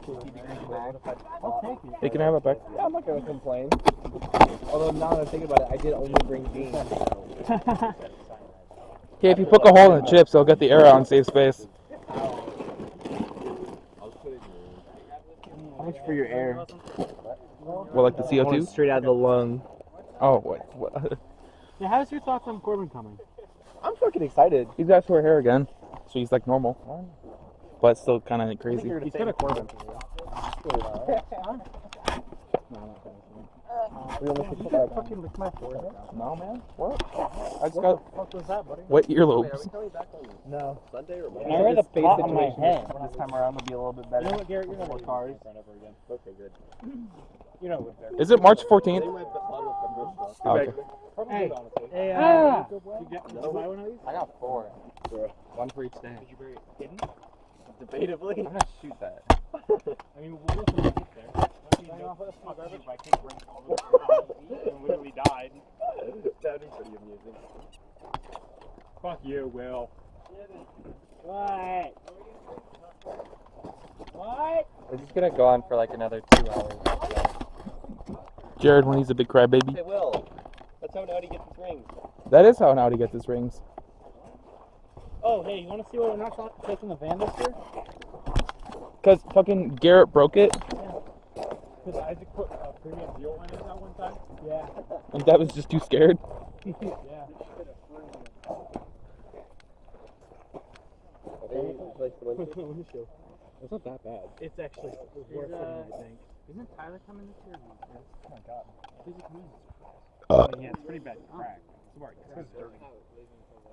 I'll take it. You can have it back. Yeah, I'm not gonna complain. Although now that I'm thinking about it, I did only bring beans. Yeah, if you poke a hole in the chips, they'll get the air out and save space. How much for your air? Well, like the CO2? Straight out of the lung. Oh, what? Yeah, how's your thoughts on Corbin coming? I'm fucking excited. He's got short hair again, so he's like normal, but still kind of crazy. He's got a Corbin. You gotta fucking lick my forehead. No, man. What? I just What got the fuck was that, buddy? wet earlobes. No. Sunday or I read a pot on my head. This time around will be a little bit better. You know what, Garrett? You're not more cars. Okay, good. You know what they're. Is it March 14th? Oh, okay. Hey, hey, Ah! did you buy one of these? I got 4. One for each day. Did you bury it hidden? Debatably. I'm gonna shoot that. I mean, we'll go from get there. I can't bring all the way and literally died. That'd be pretty amusing. Fuck you, Will. What? What? We're just gonna go on for like another 2 hours. Jared when he's a big crybaby. Hey, Will. That's how Audi gets his rings. That is how an Audi gets his rings. Oh, hey, you want to see what we're not taking the van this year? Because fucking Garrett broke it. Because Isaac put premium deal in it that one time? Yeah. And Dad was just too scared. Yeah. It's not that bad. It's actually worse than you think. Isn't Tyler coming this year? Oh my god. Who's he coming? Yeah, it's pretty bad crack. Smart. It's dirty.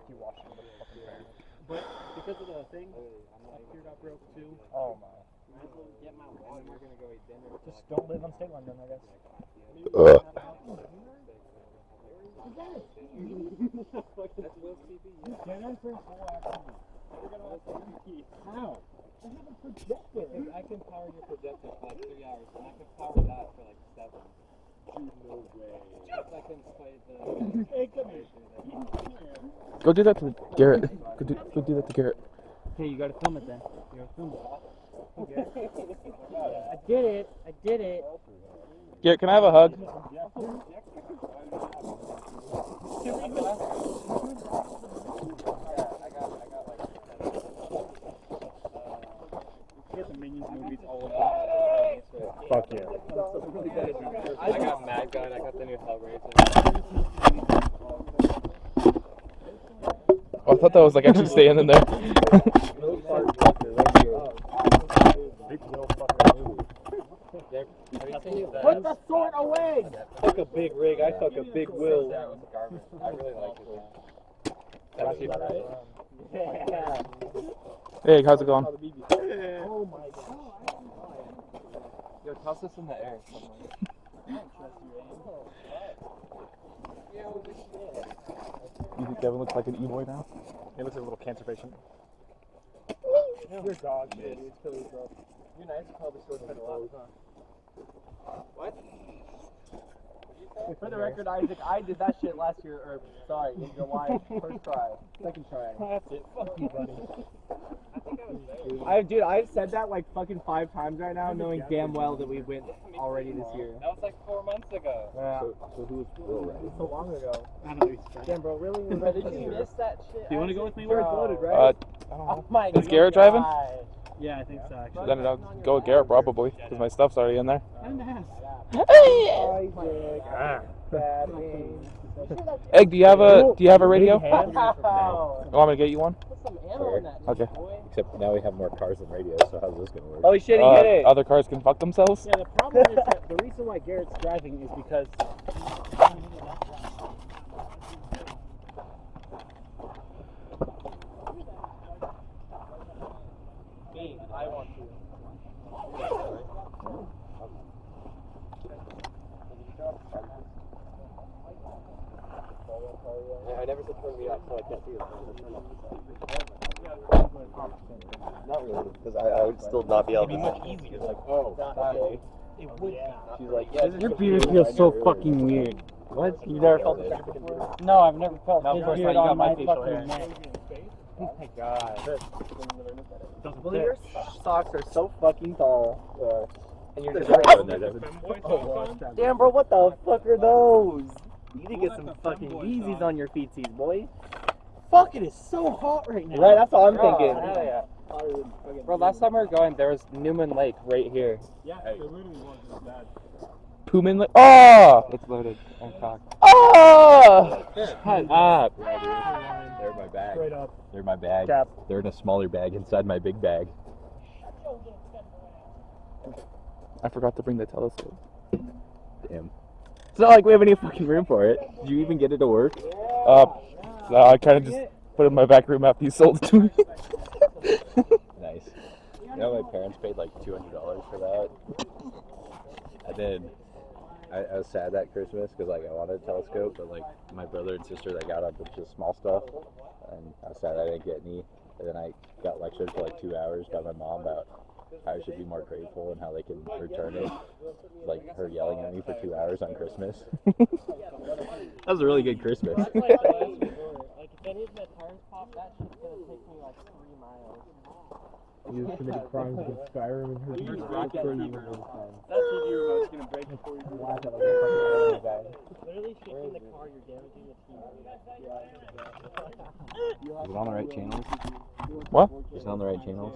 You wash it with a fucking bear. But because of the thing, here got broke too. Oh my. Get my water. We're gonna go eat dinner. Just don't live on State Line then, I guess. How? I have a projector. I can power your projector for like 3 hours, and I can power that for like 7. No way. I can play the. Hey, come here. Go do that to Garrett. Go do that to Garrett. Hey, you gotta film it then. You gotta film it. I did it. I did it. Garrett, can I have a hug? Get the Minions movies all about. Fuck yeah. I got Mad Gun, I got the new Hellraiser. Oh, I thought that was like actually staying in there. Put the sword away! Fuck a big rig, I fuck a big Will. I really like it. That's right. Hey, how's it going? Oh my god. Yo, toss this in the air somewhere. You think Kevin looks like an e-boy now? He looks like a little cancer patient. Your dog shit. You're nice, probably still spend a lot of time. What? For the record, Isaac, I did that shit last year, or sorry, in July, first try, second try. That's it. Fuck you, buddy. Dude, I've said that like fucking 5 times right now, knowing damn well that we went already this year. That was like 4 months ago. Yeah. So who was Will, right? So long ago. I don't know who's fat. Damn, bro, really? Bro, did you miss that shit? Do you want to go with me? We're voted, right? I don't know. Oh my Is Garrett driving? God. Yeah, I think so, actually. Then I'll go with Garrett probably, because my stuff's already in there. Isaac, Ah. bad thing. Egg, do you have a radio? Wow. You want me to get you one? Put some ammo in that. Okay. Except now we have more cars than radios, so how's this gonna work? Holy shit, he hit it. Other cars can fuck themselves? Yeah, the problem is that the reason why Garrett's driving is because. I want to. I never said turn me off, so I can't see it. Not really, because I would still not be able to. It'd be much easier. Like, oh, okay. It would be. She's like, yeah. Your beard feels so fucking weird. What? You never felt this before? No, I've never felt No, this of course beard not. You got on my my facial fucking hair. neck. Oh my god. Well, your socks are so fucking tall. And you're just damn, bro, what the fuck are those? You need to get some fucking Yeezys on your feetsies, boy. Fuck, it is so hot right now. Right, that's all I'm thinking. Hell yeah. Bro, last time we were going, there was Newman Lake right here. Yeah, it literally was bad. Puman Lake. Oh! It's loaded and cocked. Oh! Shut up. They're my bag. Straight up. They're my bag. Cap. They're in a smaller bag inside my big bag. I forgot to bring the telescope. Damn. It's not like we have any fucking room for it. Did you even get it to work? No, I kind of just put it in my back room after you sold it to me. Nice. You know, my parents paid like $200 for that. And then I was sad that Christmas because like I wanted a telescope, but like my brother and sister, they got a bunch of small stuff, and I was sad I didn't get any. And then I got lectured for like 2 hours by my mom about how I should be more grateful and how they can return it. Like her yelling at me for 2 hours on Christmas. That was a really good Christmas. That's like the last resort. Like if any of my tires pop, that shit's gonna take me like 3 miles. You just committed crimes against Skyrim and her That's rocket TV remote's gonna break before you Literally shaking the car, you're damaging the TV. Is it on the right channels? What? Is it on the right channels?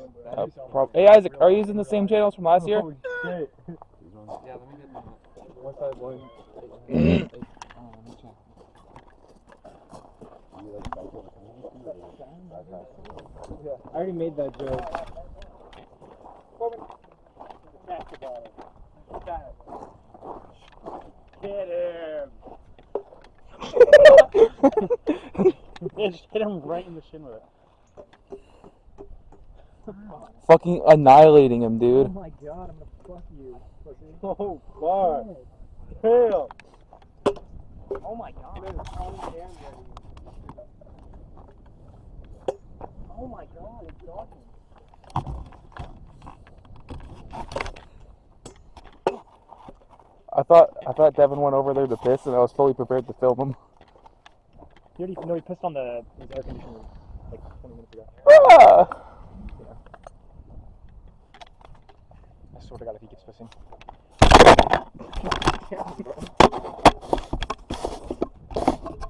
Hey, Isaac, are you using the same channels from last year? Yeah, let me get that. One side, one. I already made that joke. Hit him! Yeah, just hit him right in the shin with it. Fucking annihilating him, dude. Oh my god, I'm gonna fuck you, pussy. Oh, fuck. Hell! Oh my god. Oh my god, it's dodging. I thought Devin went over there to piss, and I was fully prepared to film him. He already, no, he pissed on his air conditioner like 20 minutes ago. Ah! I swear to god if he keeps pissing.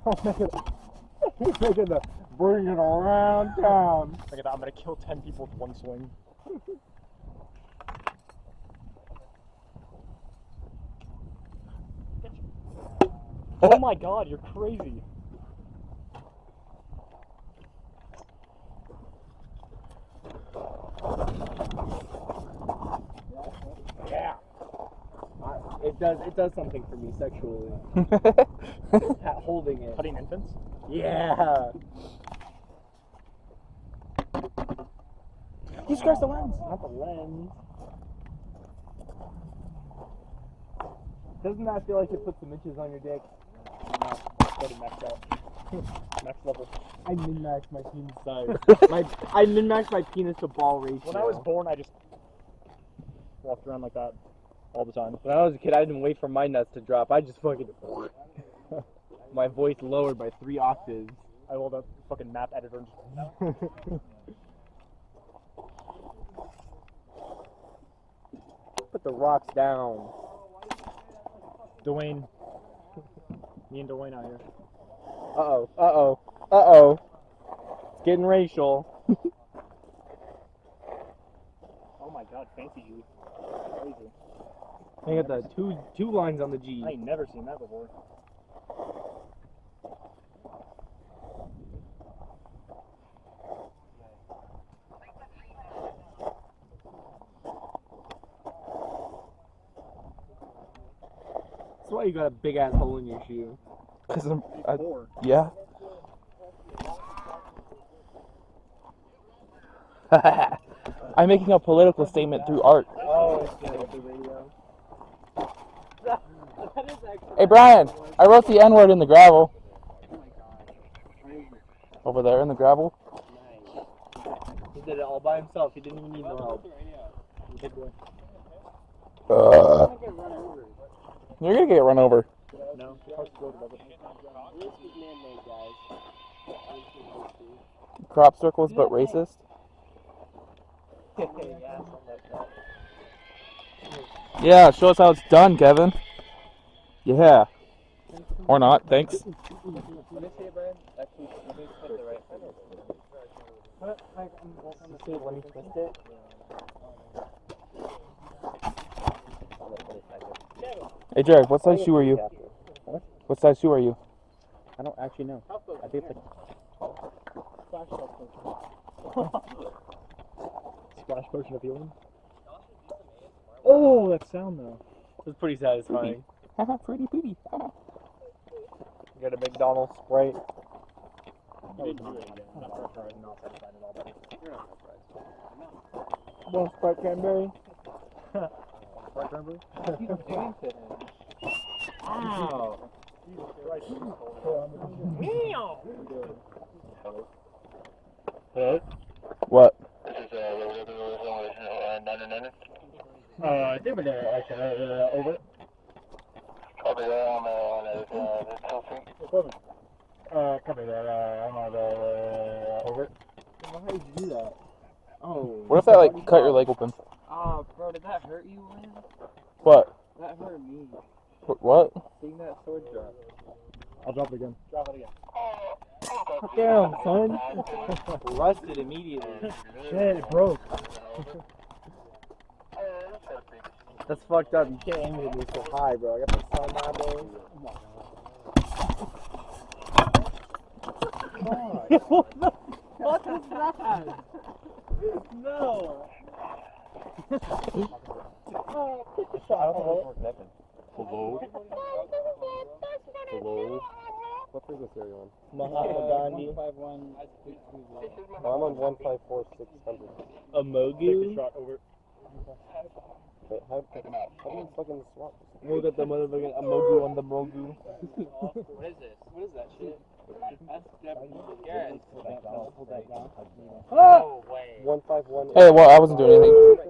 Oh, he's making the bring it around town. Look at that, I'm gonna kill 10 people with one swing. Oh my god, you're crazy. Yeah. It does something for me sexually. Holding it. Cutting infants? Yeah. You scratched the lens. Not the lens. Doesn't that feel like it puts some inches on your dick? No, it's maxed out. Max level. I min-maxed my penis size. I min-maxed my penis to ball ratio. When I was born, I just walked around like that all the time. When I was a kid, I didn't wait for my nuts to drop. I just fucking my voice lowered by 3 octaves. I rolled up fucking map editor and Put the rocks down. Dwayne. Me and Dwayne out here. Uh-oh. Uh-oh. Uh-oh. It's getting racial. Oh my god, fancy G. Crazy. I got the two lines on the G. I ain't never seen that before. That's why you got a big ass hole in your shoe. Cause Four. yeah. I'm making a political statement through art. Oh, it's the radio. Hey Brian, I wrote the N-word in the gravel. Over there in the gravel. He did it all by himself. He didn't even need no help. Big boy. You're gonna get run over. No, crop circles but racist? Yeah, something like that. Yeah, show us how it's done, Kevin. Yeah. Or not, thanks. Let me see it, Brian. Actually, let me put the right finger. Let me twist it. Hey, Jared, what size shoe are you? What size shoe are you? I don't actually know. I think it's splash potion of healing. Oh, that sound though. It was pretty satisfying. Haha, pretty booty. Got a McDonald's Sprite. One Sprite cranberry. Sprite cranberry? Ow! Hello? What? I think we're there. Over. Copy that on the Equipment. Copy that. I'm on the over. How did you do that? Oh. What if that, like, cut your leg open? Oh, bro, did that hurt you, man? What? That hurt me. What? Seeing that sword drop. I'll drop it again. Drop it again. Damn, son. Rusted immediately. Shit, it broke. That's fucked up. You can't aim it at me so high, bro. I got the sun on, bro. What is that? No! Hello? Hello? What frequency are you on? Mahatma Gandhi. 151. I'm on 154,600. A Mogu. Shot over. Wait, how do you fucking swap this? Look at the motherfucking Amogu on the Mogu. What is this? What is that shit? That's definitely Garrett. Oh, wait. 151. Hey, well, I wasn't doing anything.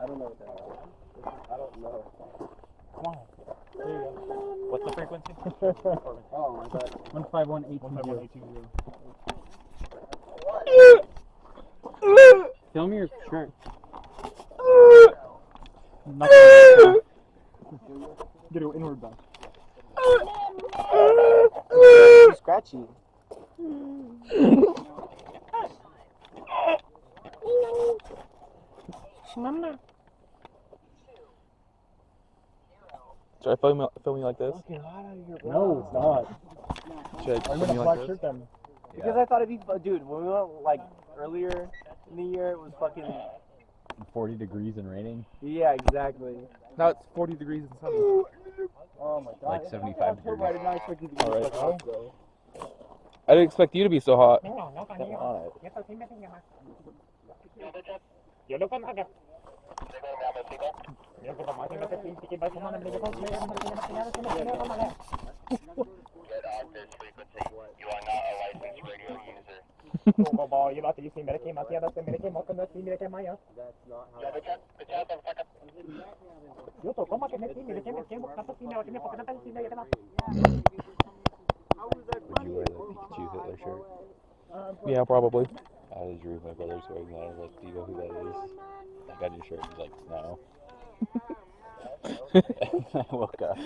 I don't know what that is. I don't know. Come on. There you go. What's the frequency? Oh my god. 151,820. Tell me your shirt. Get an inward bounce. Scratchy. Should I film you like this? No, it's not. Should I I'm film gonna you like black this? shirt them. Because I thought it'd be fun. Dude, when we went, like, earlier in the year, it was fucking... 40 degrees and raining? Yeah, exactly. Now it's 40 degrees and sunny. Oh my god. Like 75 degrees. I did not expect you to be All right. fucking hot, though. I didn't expect you to be so hot. Get on it. Get off this frequency. You are not a licensed radio user. That's not how... Would you wear the Pikachu Hitler shirt? Yeah, probably. I was drew my brother's wearing that. I was like, do you know who that is? I got your shirt. He's like, no. I woke up.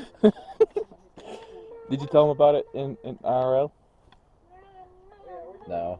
Did you tell him about it in IRL? No.